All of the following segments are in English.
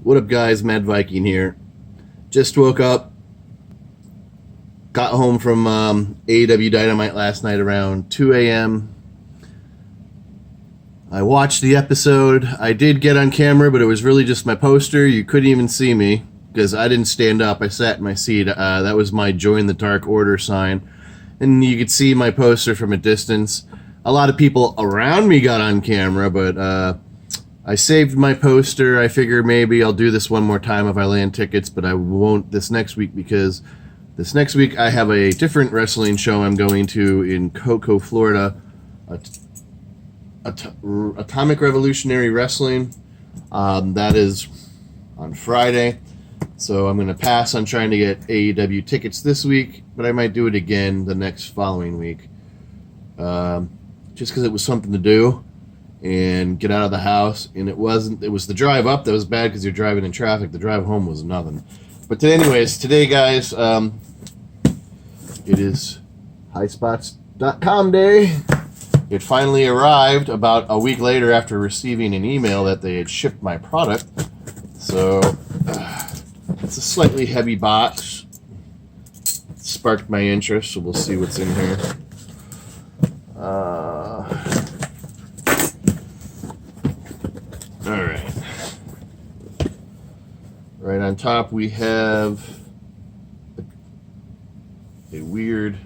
What up, guys? Mad Viking here. Just woke up. Got home from AEW Dynamite last night around 2 a.m. I watched the episode. I did get on camera, but it was really just my poster. You couldn't even see me because I didn't stand up. I sat in my seat. That was my Join the Dark Order sign. And you could see my poster from a distance. A lot of people around me got on camera, but I saved my poster. I figure maybe I'll do this one more time if I land tickets, but I won't this next week because this next week I have a different wrestling show I'm going to in Cocoa, Florida. Atomic Revolutionary Wrestling. That is on Friday. So I'm going to pass on trying to get AEW tickets this week, but I might do it again the next following week. Just because it was something to do and get out of the house. And it was the drive up that was bad because you're driving in traffic. The drive home was nothing. But anyways, today, guys, it is highspots.com day. It finally arrived about a week later after receiving an email that they had shipped my product. So it's a slightly heavy box. It sparked my interest, so we'll see what's in here. All right. Right on top we have a weird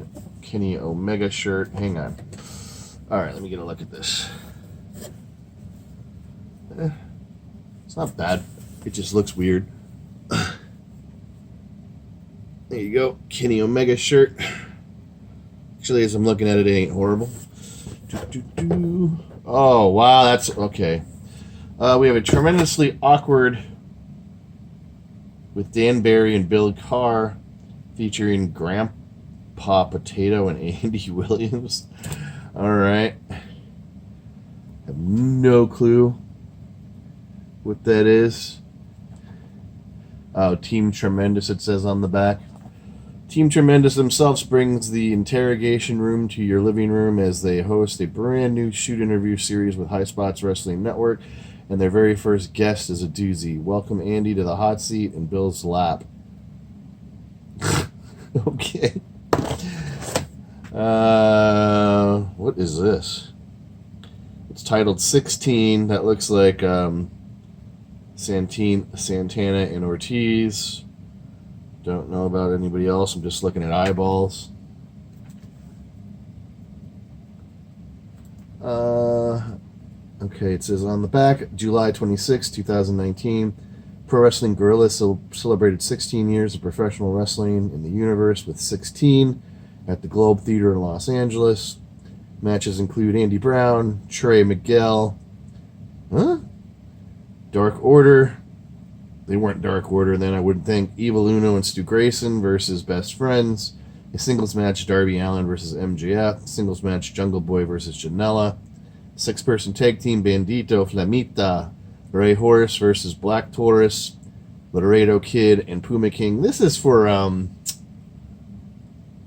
Kenny Omega shirt. Hang on. All right, let me get a look at this. It's not bad. It just looks weird. There you go. Kenny Omega shirt. Actually, as I'm looking at it, it ain't horrible. Oh, wow, that's okay. We have a tremendously awkward with Dan Barry and Bill Carr featuring Grandpa Potato and Andy Williams. All right. Have no clue what that is. Oh, Team Tremendous, it says on the back. Team Tremendous themselves brings the interrogation room to your living room as they host a brand new shoot interview series with High Spots Wrestling Network, and their very first guest is a doozy. Welcome Andy to the hot seat and Bill's lap. Okay. What is this? It's titled 16. That looks like Santana and Ortiz. Don't know about anybody else. I'm just looking at eyeballs. Okay, it says on the back, July 26, 2019, Pro Wrestling Guerrilla celebrated 16 years of professional wrestling in the universe with 16 at the Globe Theater in Los Angeles. Matches include Andy Brown, Trey Miguel, Dark Order. They weren't Dark Order then, I wouldn't think. Evil Uno and Stu Grayson versus Best Friends. A singles match, Darby Allin versus MJF. Singles match, Jungle Boy versus Janela. 6-person tag team, Bandito, Flamita. Ray Horus versus Black Taurus. Laredo Kid and Puma King. This is for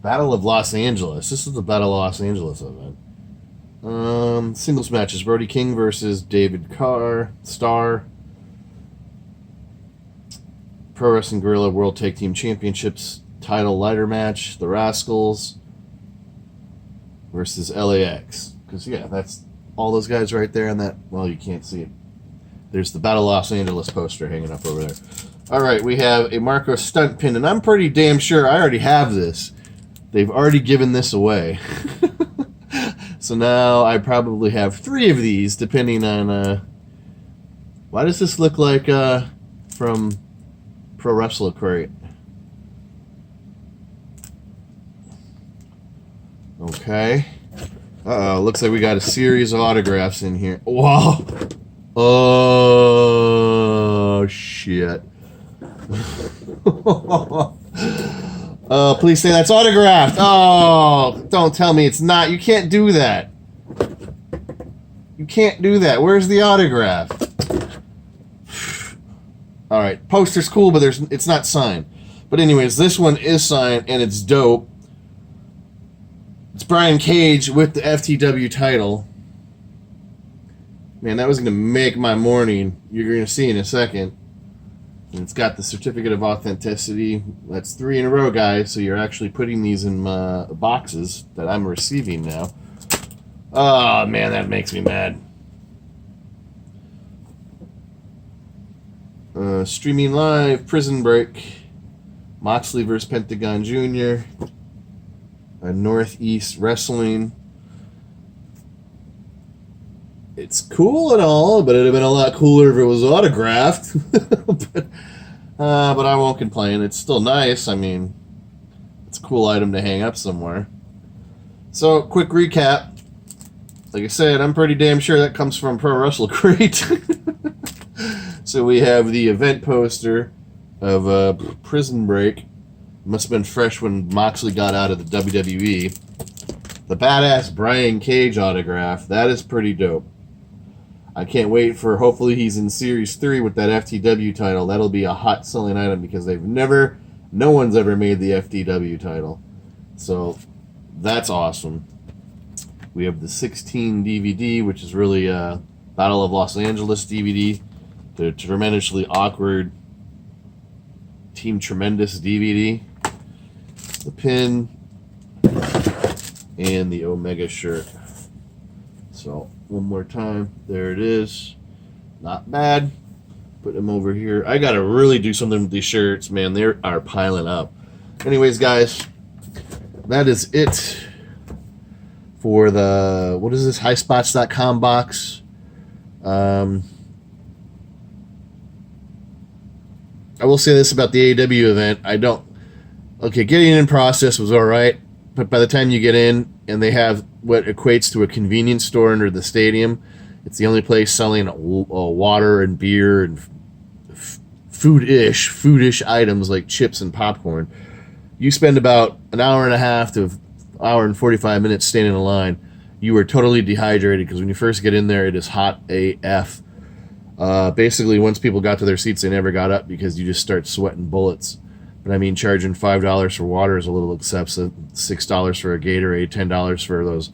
Battle of Los Angeles. This is the Battle of Los Angeles event. Singles matches, Brody King versus David Starr. Pro Wrestling Guerrilla World Tag Team Championships title ladder match, The Rascals versus LAX. Because, yeah, that's all those guys right there on that. Well, you can't see it. There's the Battle of Los Angeles poster hanging up over there. All right, we have a Marco Stunt pin, and I'm pretty damn sure I already have this. They've already given this away. So now I probably have 3 of these, depending on... why does this look like from Pro Wrestler Crate? Okay. Looks like we got a series of autographs in here. Wow. Oh, shit. Please say that's autographed. Oh, don't tell me it's not. You can't do that. You can't do that. Where's the autograph? All right, poster's cool, but it's not signed. But anyways, this one is signed, and it's dope. It's Brian Cage with the FTW title. Man, that was going to make my morning. You're going to see in a second. And it's got the certificate of authenticity. That's 3 in a row, guys. So you're actually putting these in boxes that I'm receiving now. Oh, man, that makes me mad. Streaming live, Prison Break, Moxley vs. Pentagon Jr., Northeast Wrestling. It's cool and all, but it'd have been a lot cooler if it was autographed. but I won't complain. It's still nice. I mean, it's a cool item to hang up somewhere. So, quick recap. Like I said, I'm pretty damn sure that comes from Pro Wrestle Crate. So we have the event poster of Prison Break. Must have been fresh when Moxley got out of the WWE. The badass Brian Cage autograph. That is pretty dope. I can't wait for, hopefully he's in Series 3 with that FTW title. That'll be a hot selling item because no one's ever made the FTW title. So that's awesome. We have the 16 DVD, which is really a Battle of Los Angeles DVD. The tremendously awkward Team Tremendous DVD. The pin. And the Omega shirt. So, one more time. There it is. Not bad. Put them over here. I gotta really do something with these shirts, man. They are piling up. Anyways, guys, that is it for the, what is this, highspots.com box. I will say this about the AEW event. Getting in process was all right, but by the time you get in and they have what equates to a convenience store under the stadium, it's the only place selling water and beer and foodish items like chips and popcorn. You spend about an hour and a half to an hour and 45 minutes standing in line. You are totally dehydrated because when you first get in there, it is hot AF. Basically, once people got to their seats, they never got up because you just start sweating bullets. But I mean, charging $5 for water is a little excessive. $6 for a Gatorade, $10 for those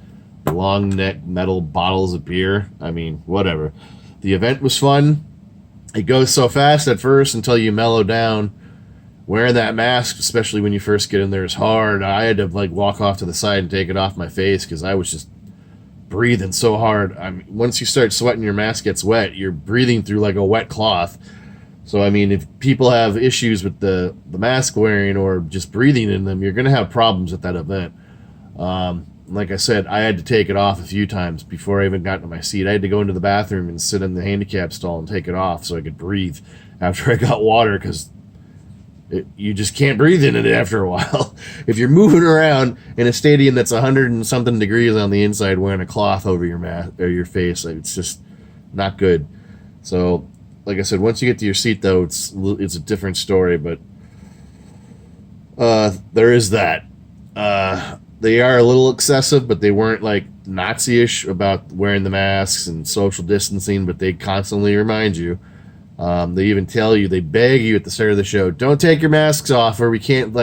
long neck metal bottles of beer. I mean, whatever. The event was fun. It goes so fast at first until you mellow down. Wearing that mask, especially when you first get in there, is hard. I had to walk off to the side and take it off my face because I was just breathing so hard. I mean, once you start sweating, your mask gets wet. You're breathing through like a wet cloth. So, I mean, if people have issues with the mask wearing or just breathing in them, you're going to have problems at that event. Like I said, I had to take it off a few times before I even got to my seat. I had to go into the bathroom and sit in the handicap stall and take it off so I could breathe after I got water because you just can't breathe in it after a while. If you're moving around in a stadium that's 100 and something degrees on the inside wearing a cloth over your mask or your face, it's just not good. So, like I said, once you get to your seat, though, it's a different story. But there is that. They are a little excessive, but they weren't Nazi-ish about wearing the masks and social distancing. But they constantly remind you. They even tell you, they beg you at the start of the show, don't take your masks off, or we can't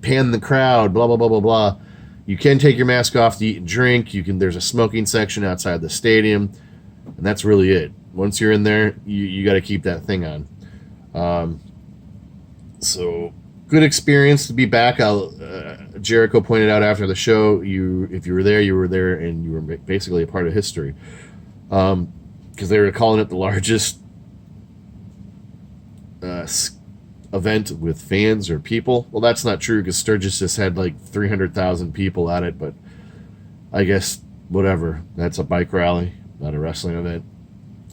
pan the crowd. Blah blah blah blah blah. You can take your mask off to eat and drink. There's a smoking section outside the stadium, and that's really it. Once you're in there, you got to keep that thing on. So good experience to be back. Jericho pointed out after the show, if you were there, and you were basically a part of history. Because they were calling it the largest event with fans or people. Well, that's not true because Sturgis just had 300,000 people at it, but I guess whatever. That's a bike rally, not a wrestling event.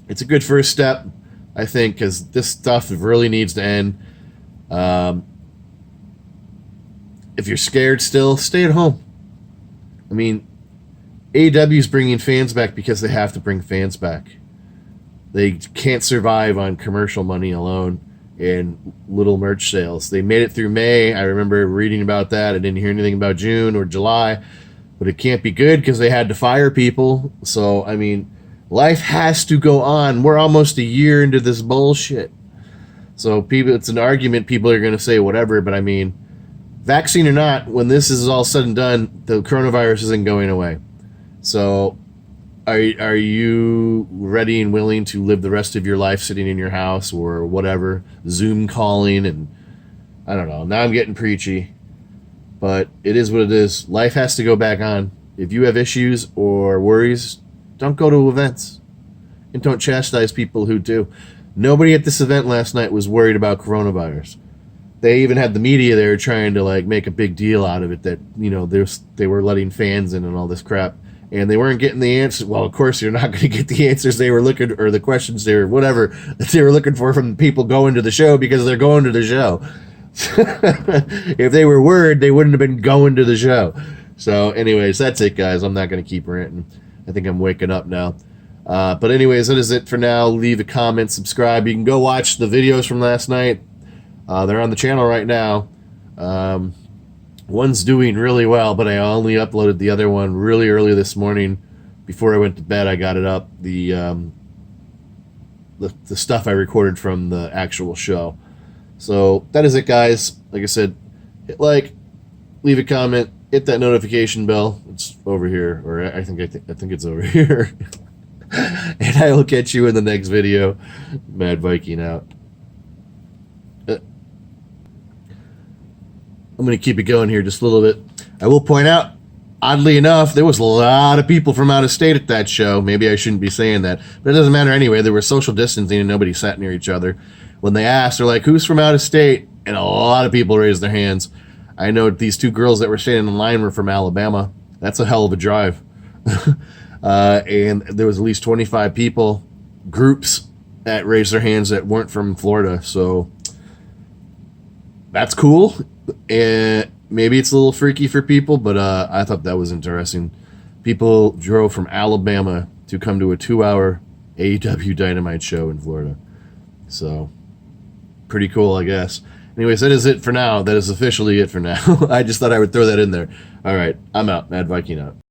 It's a good first step, I think, because this stuff really needs to end. If you're scared still, stay at home. I mean, AEW is bringing fans back because they have to bring fans back. They can't survive on commercial money alone and little merch sales. They made it through May. I remember reading about that. I didn't hear anything about June or July, but it can't be good because they had to fire people. So, I mean, life has to go on. We're almost a year into this bullshit. So it's an argument. People are going to say whatever, but I mean, vaccine or not, when this is all said and done, the coronavirus isn't going away. So are you ready and willing to live the rest of your life sitting in your house or whatever, Zoom calling? And I don't know. Now I'm getting preachy, but it is what it is. Life has to go back on. If you have issues or worries, don't go to events, and don't chastise people who do. Nobody at this event last night was worried about coronavirus. They even had the media there trying to like make a big deal out of it, that they were letting fans in and all this crap, and they weren't getting the answers. Well, of course you're not going to get the answers they were looking, or the questions they were whatever that they were looking for from the people going to the show, because they're going to the show. If they were worried, they wouldn't have been going to the show. So anyways, that's it, guys. I'm not going to keep ranting. I think I'm waking up now. But anyways, that is it for now. Leave a comment, subscribe. You can go watch the videos from last night. They're on the channel right now. One's doing really well, but I only uploaded the other one really early this morning. Before I went to bed, I got it up. The stuff I recorded from the actual show. So that is it, guys. Like I said, hit like, leave a comment, hit that notification bell. It's over here, or I think it's over here. And I will catch you in the next video. Mad Viking out. I'm going to keep it going here just a little bit. I will point out, oddly enough, there was a lot of people from out of state at that show. Maybe I shouldn't be saying that, but it doesn't matter anyway. There was social distancing and nobody sat near each other. When they asked, they're like, who's from out of state? And a lot of people raised their hands. I know these two girls that were standing in line were from Alabama. That's a hell of a drive. And there was at least 25 people, groups, that raised their hands that weren't from Florida. So that's cool. And maybe it's a little freaky for people, but I thought that was interesting. People drove from Alabama to come to a 2-hour AEW Dynamite show in Florida. So pretty cool, I guess. Anyways, that is it for now. That is officially it for now. I just thought I would throw that in there. All right, I'm out. Mad Viking out.